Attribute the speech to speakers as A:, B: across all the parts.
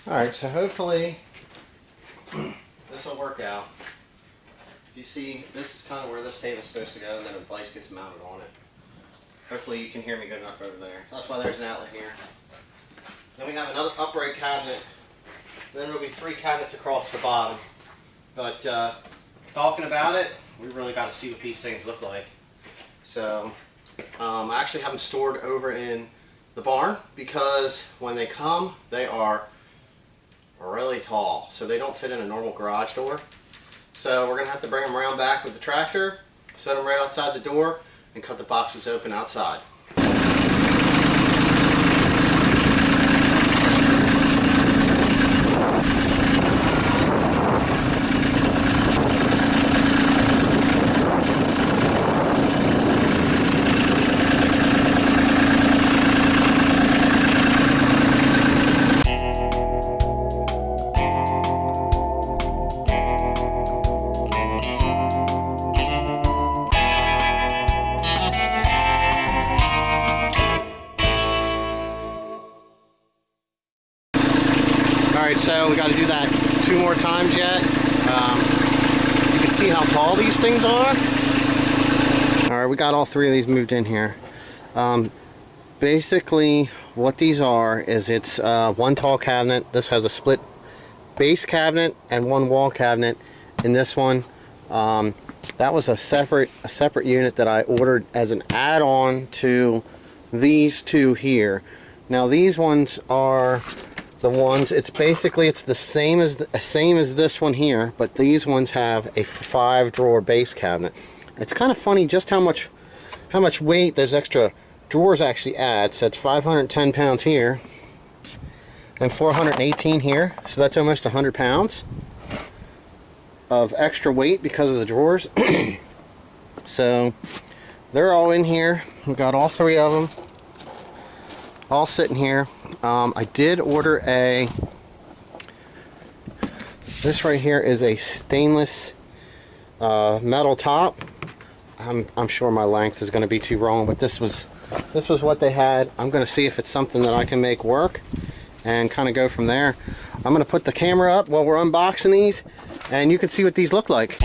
A: Alright, so hopefully this will work out. You see, this is kind of where this table's supposed to go, and then the vise gets mounted on it. Hopefully you can hear me good enough over there. So that's why there's an outlet here. Then we have another upright cabinet. Then there'll be 3 cabinets across the bottom. But talking about it, we really got to see what these things look like. So I actually have them stored over in the barn because when they come, they are really tall. So they don't fit in a normal garage door. So we're going to have to bring them around back with the tractor, set them right outside the door, and cut the boxes open outside. Alright, so we got to do that 2 more times yet. You can see how tall these things are. Alright, we got all 3 of these moved in here. Basically, what these are is it's one tall cabinet. This has a split base cabinet and 1 wall cabinet. In this one, that was a separate unit that I ordered as an add-on to these 2 here. Now these ones are the ones, it's the same as this one here, but these ones have a 5-drawer base cabinet. It's kind of funny just how much weight those extra drawers actually add. So it's 510 pounds here and 418 here, so that's almost 100 pounds of extra weight because of the drawers. So they're all in here. We've got all 3 of them all sitting here. I did order this right here is a stainless metal top. I'm sure my length is going to be too wrong, but this was what they had. I'm going to see if it's something that I can make work and kind of go from there. I'm going to put the camera up while we're unboxing these, and you can see what these look like.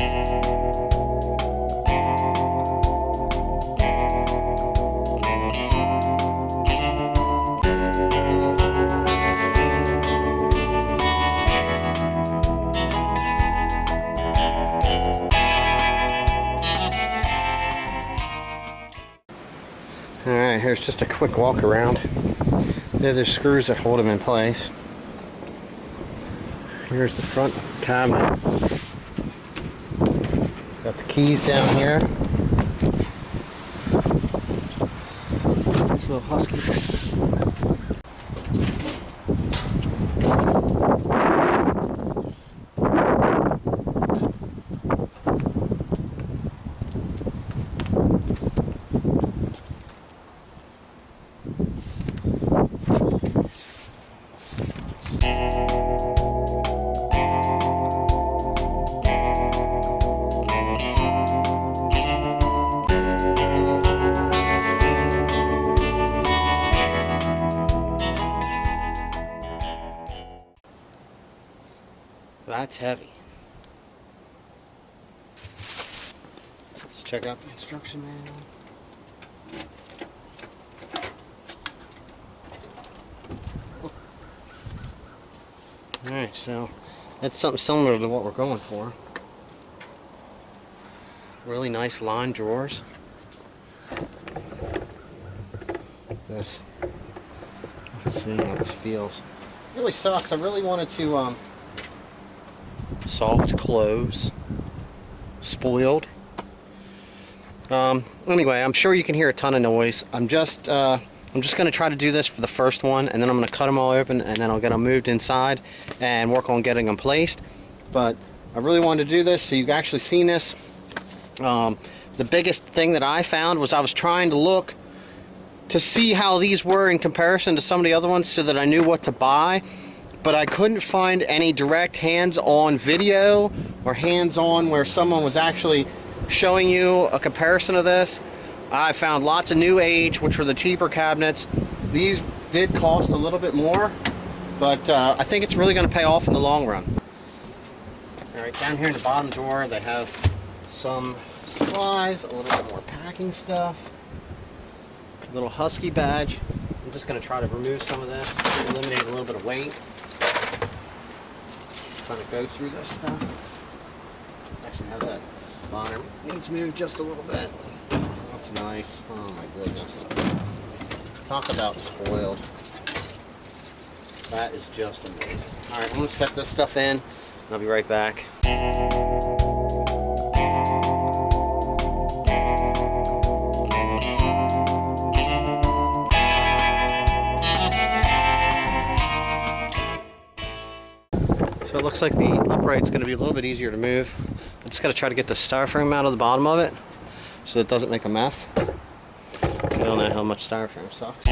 A: Alright, here's just a quick walk around. There's the screws that hold them in place. Here's the front cabinet. Got the keys down here. This little Husky. That's heavy. Let's check out the instruction manual. Alright, so that's something similar to what we're going for. Really nice line drawers. This. Let's see how this feels. It really sucks. I really wanted to soft close. Spoiled. Anyway, I'm sure you can hear a ton of noise. I'm just going to try to do this for the first one, and then I'm going to cut them all open, and then I'll get them moved inside and work on getting them placed. But I really wanted to do this so you've actually seen this. The biggest thing that I found was I was trying to look to see how these were in comparison to some of the other ones so that I knew what to buy, but I couldn't find any direct hands-on video or hands-on where someone was actually showing you a comparison of this. I found lots of New Age, which were the cheaper cabinets. These did cost a little bit more, but I think it's really going to pay off in the long run. Alright, down here in the bottom drawer they have some supplies, a little bit more packing stuff, a little Husky badge. I'm just going to try to remove some of this, eliminate a little bit of weight. Trying to go through this stuff. Actually has that liner, needs moved just a little bit. That's nice. Oh my goodness. Talk about spoiled. That is just amazing. Alright, I'm going to set this stuff in, and I'll be right back. So it looks like the upright's going to be a little bit easier to move. I just got to try to get the styrofoam out of the bottom of it so it doesn't make a mess. I don't know how much styrofoam sucks.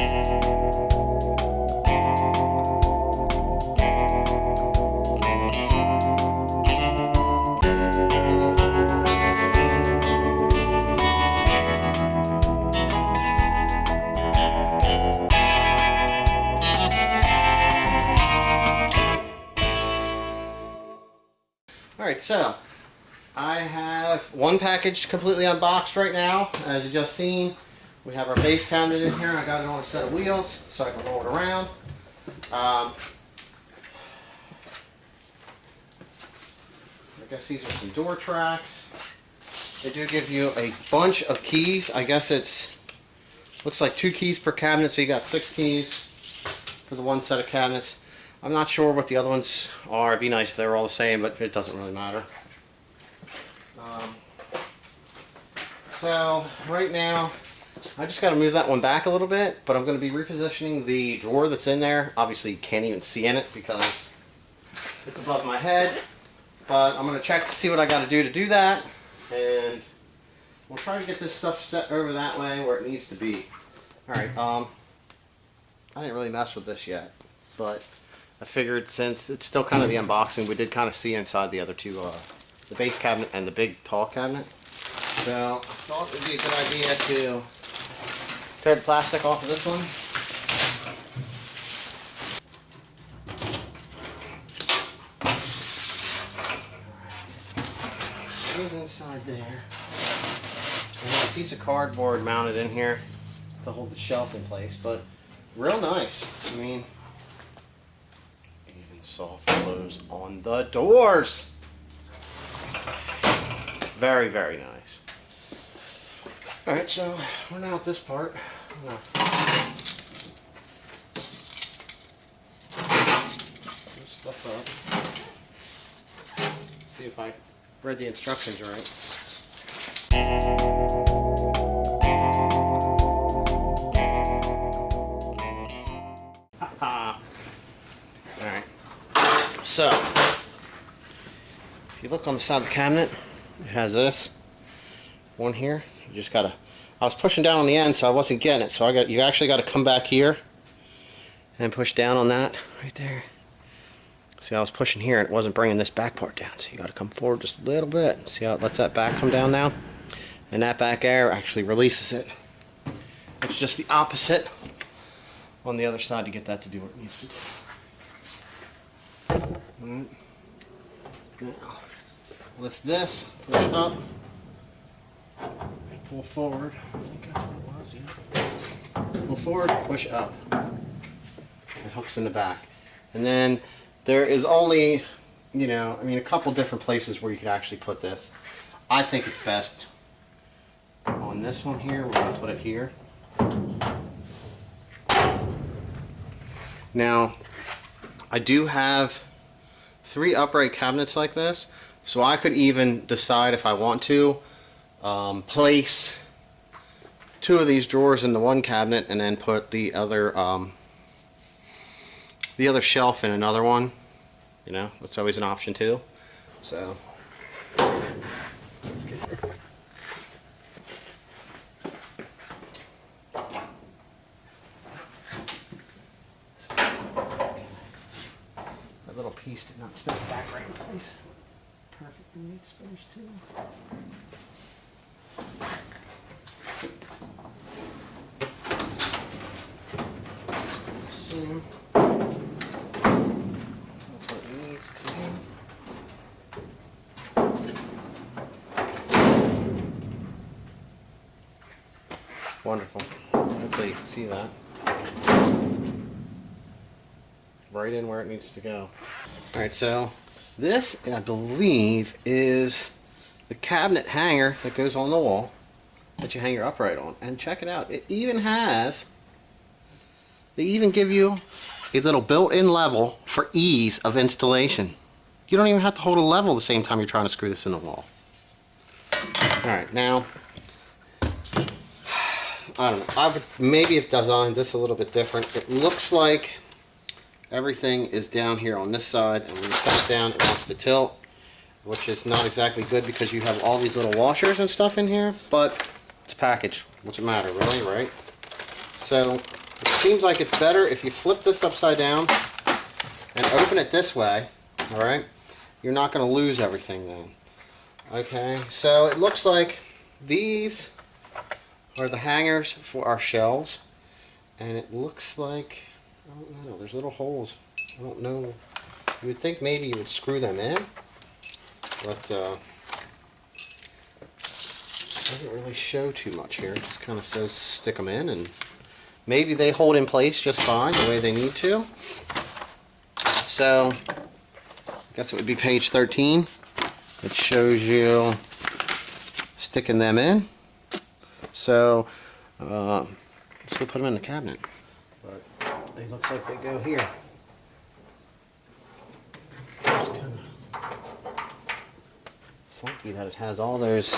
A: Alright, so I have one package completely unboxed right now. As you just seen, we have our base cabinet in here. I got it on a set of wheels so I can roll it around. I guess these are some door tracks. They do give you a bunch of keys. I guess it's looks like 2 keys per cabinet, so you got 6 keys for the one set of cabinets. I'm not sure what the other ones are. It'd be nice if they were all the same, but it doesn't really matter. So right now, I just got to move that one back a little bit, but I'm going to be repositioning the drawer that's in there. Obviously, you can't even see in it because it's above my head, but I'm going to check to see what I got to do that, and we'll try to get this stuff set over that way where it needs to be. Alright, I didn't really mess with this yet, but I figured since it's still kind of the unboxing, we did kind of see inside the other two, the base cabinet and the big tall cabinet. So I thought it would be a good idea to tear the plastic off of this one. Alright, goes inside there. I have a piece of cardboard mounted in here to hold the shelf in place, but real nice. I mean, soft close on the doors. Very, very nice. Alright, so we're now at this part. I'm gonna put this stuff up. See if I read the instructions right. Alright. So, if you look on the side of the cabinet, it has this one here. You just gotta, I was pushing down on the end so I wasn't getting it, so you actually gotta come back here and push down on that right there. See, I was pushing here and it wasn't bringing this back part down, so you gotta come forward just a little bit. See how it lets that back come down now? And that back air actually releases it. It's just the opposite on the other side to get that to do what it needs to do. Alright. Now, lift this, push up, and pull forward. I think that's what it was, yeah. Pull forward, push up. It hooks in the back. And then there is only, you know, I mean, a couple different places where you could actually put this. I think it's best on this one here. We're going to put it here. Now, I do have 3 upright cabinets like this, so I could even decide if I want to place 2 of these drawers in the one cabinet and then put the other shelf in another one. You know, that's always an option too. So let's get it. That little piece did not snap back right in place. Perfect in neat space too. Assume. Wonderful. Hopefully you can see that. Right in where it needs to go. Alright, so this, I believe, is the cabinet hanger that goes on the wall that you hang your upright on. And check it out. It even has, they even give you a little built-in level for ease of installation. You don't even have to hold a level the same time you're trying to screw this in the wall. Alright, now, I don't know. I would maybe have designed this a little bit different. It looks like everything is down here on this side, and when you set it down, it wants to tilt, which is not exactly good because you have all these little washers and stuff in here, but it's a package. What's it matter, really, right? So, it seems like it's better if you flip this upside down and open it this way, alright? You're not going to lose everything then. Okay, so it looks like these are the hangers for our shelves, and it looks like, I don't know, there's little holes. I don't know. You would think maybe you would screw them in, but doesn't really show too much here. It just kind of says stick them in, and maybe they hold in place just fine the way they need to. So, I guess it would be page 13. It shows you sticking them in. So, let's go put them in the cabinet. But they look like they go here. It's kind of funky that it has all those.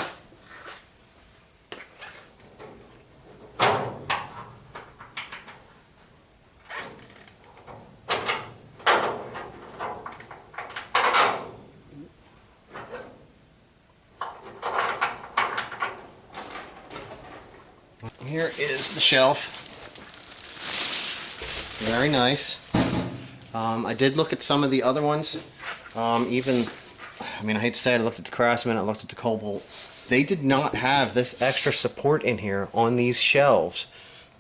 A: Here is the shelf. Very nice. I did look at some of the other ones. I mean, I hate to say it, I looked at the Craftsman, I looked at the Cobalt. They did not have this extra support in here on these shelves.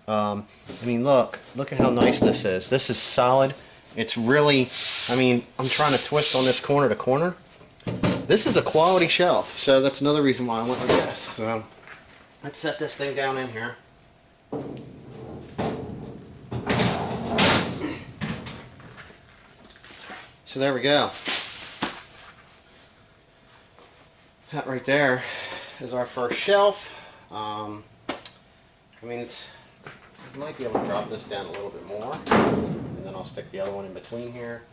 A: I mean, look at how nice this is. This is solid. It's really, I mean, I'm trying to twist on this corner to corner. This is a quality shelf, so that's another reason why I went with this. So, let's set this thing down in here. So there we go. That right there is our first shelf. I mean, I might be able to drop this down a little bit more, and then I'll stick the other one in between here.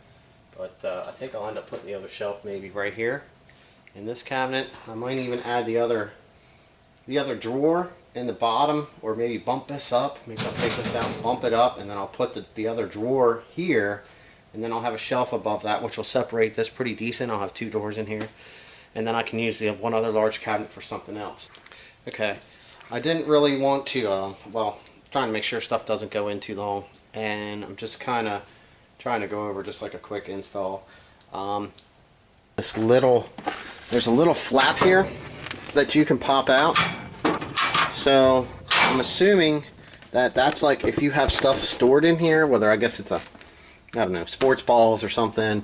A: But I think I'll end up putting the other shelf maybe right here in this cabinet. I might even add the other drawer in the bottom, or maybe bump this up. Maybe I'll take this out and bump it up, and then I'll put the other drawer here, and then I'll have a shelf above that, which will separate this pretty decent. I'll have two drawers in here, and then I can use the one other large cabinet for something else. Okay, I didn't really want to, well, trying to make sure stuff doesn't go in too long, and I'm just kind of trying to go over just like a quick install. There's a little flap here that you can pop out. So I'm assuming that that's like if you have stuff stored in here, whether I guess it's I don't know, sports balls or something,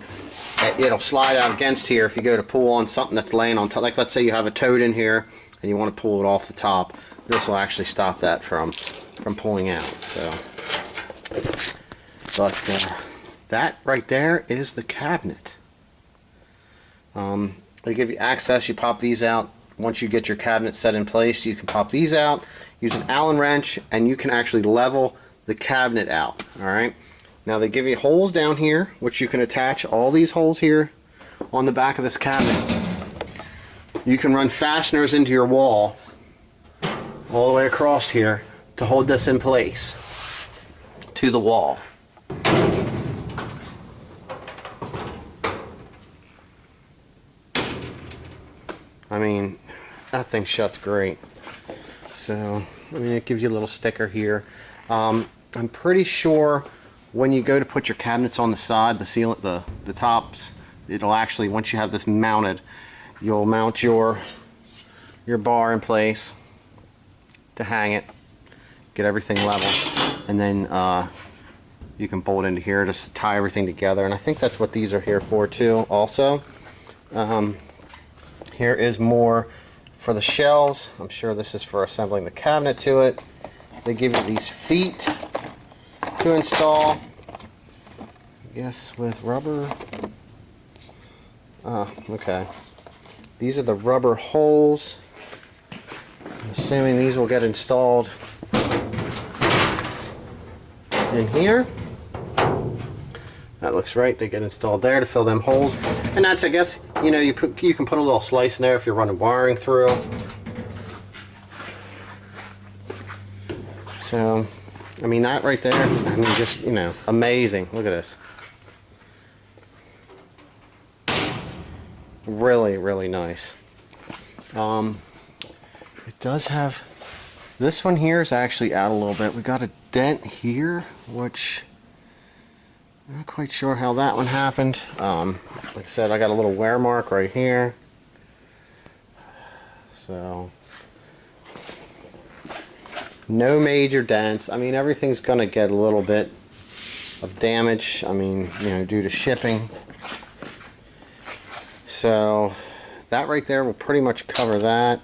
A: it'll slide out against here if you go to pull on something that's laying on top. Like let's say you have a toad in here and you want to pull it off the top. This will actually stop that from pulling out. So, but that right there is the cabinet. They give you access. You pop these out. Once you get your cabinet set in place, you can pop these out, use an Allen wrench, and you can actually level the cabinet out. Alright, now they give you holes down here, which you can attach all these holes here on the back of this cabinet. You can run fasteners into your wall all the way across here to hold this in place to the wall. I mean, that thing shuts great. So, I mean, it gives you a little sticker here. I'm pretty sure when you go to put your cabinets on the side, the tops, it'll actually, once you have this mounted, you'll mount your bar in place to hang it, get everything level, and then you can bolt into here, just tie everything together. And I think that's what these are here for too, also. Here is more for the shelves. I'm sure this is for assembling the cabinet to it. They give you these feet to install. I guess with rubber. Oh, okay. These are the rubber holes. I'm assuming these will get installed in here. That looks right. They get installed there to fill them holes. And that's, I guess, you know, you can put a little slice in there if you're running wiring through. So, I mean, that right there, I mean, just, you know, amazing. Look at this. Really, really nice. It does have, this one here is actually out a little bit. We got a dent here, which I'm not quite sure how that one happened. Like I said, I got a little wear mark right here. So, no major dents. I mean, everything's gonna get a little bit of damage. I mean, you know, due to shipping. So, that right there will pretty much cover that.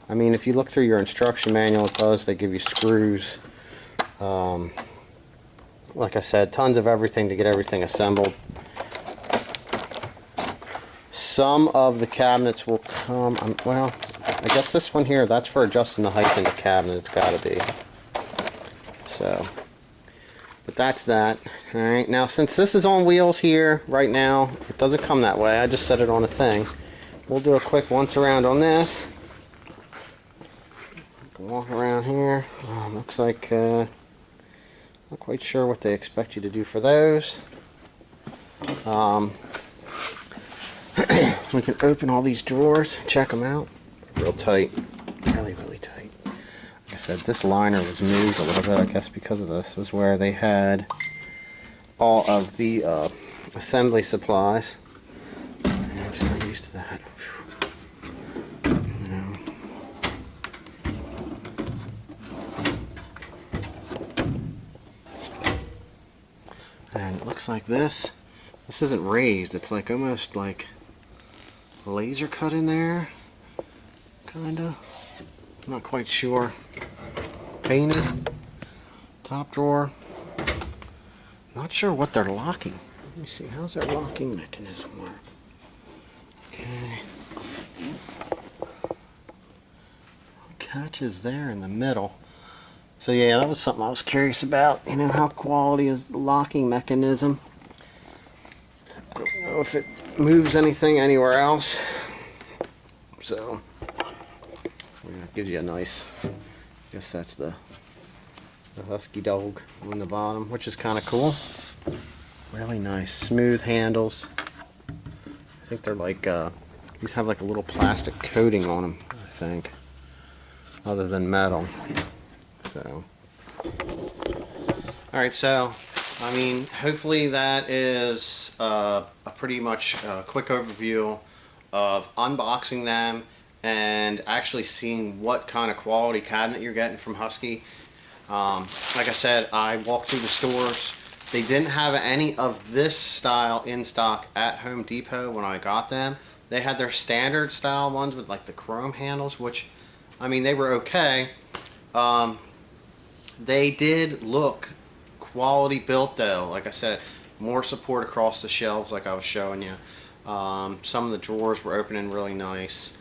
A: I mean, if you look through your instruction manual, it does. They give you screws. Like I said, tons of everything to get everything assembled. Some of the cabinets will come, well, I guess this one here, that's for adjusting the height in the cabinet. It's got to be. So, but that's that. Alright, now since this is on wheels here right now, it doesn't come that way. I just set it on a thing. We'll do a quick once around on this. Walk around here. Looks like not quite sure what they expect you to do for those. We can open all these drawers, check them out. Real tight, really, really tight. Like I said, this liner was moved a little bit, I guess, because of this. Was where they had all of the assembly supplies. I'm just not used to that. And it looks like this. This isn't raised. It's like almost like laser cut in there. Kinda. Not quite sure. Painted. Top drawer. Not sure what they're locking. Let me see. How's their locking mechanism work? Okay. Catch is there in the middle. So yeah, that was something I was curious about. You know, how quality is the locking mechanism. I don't know if it moves anything anywhere else. So, it gives you a nice, I guess that's the Husky dog on the bottom, which is kind of cool. Really nice, smooth handles. I think they're like, these have like a little plastic coating on them, I think, other than metal. So, alright, so, I mean, hopefully that is a pretty much quick overview of unboxing them and actually seeing what kind of quality cabinet you're getting from Husky. Like I said, I walked through the stores. They didn't have any of this style in stock at Home Depot when I got them. They had their standard style ones with like the chrome handles, which, I mean, they were okay. They did look quality built though. Like I said, more support across the shelves like I was showing you. Some of the drawers were opening really nice.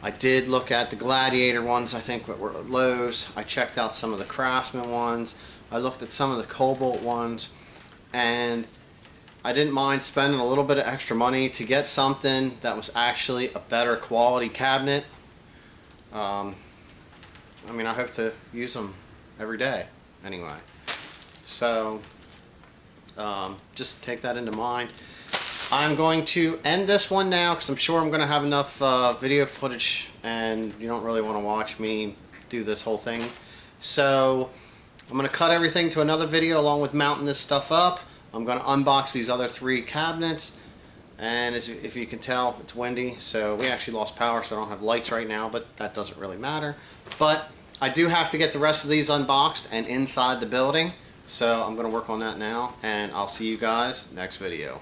A: I did look at the Gladiator ones, I think, that were at Lowe's. I checked out some of the Craftsman ones. I looked at some of the Cobalt ones, and I didn't mind spending a little bit of extra money to get something that was actually a better quality cabinet. I mean, I hope to use them every day anyway. So, just take that into mind. I'm going to end this one now because I'm sure I'm going to have enough video footage and you don't really want to watch me do this whole thing. So I'm going to cut everything to another video along with mounting this stuff up. I'm going to unbox these other 3 cabinets, and as if you can tell, it's windy, so we actually lost power, so I don't have lights right now, but that doesn't really matter. But I do have to get the rest of these unboxed and inside the building, so I'm going to work on that now, and I'll see you guys next video.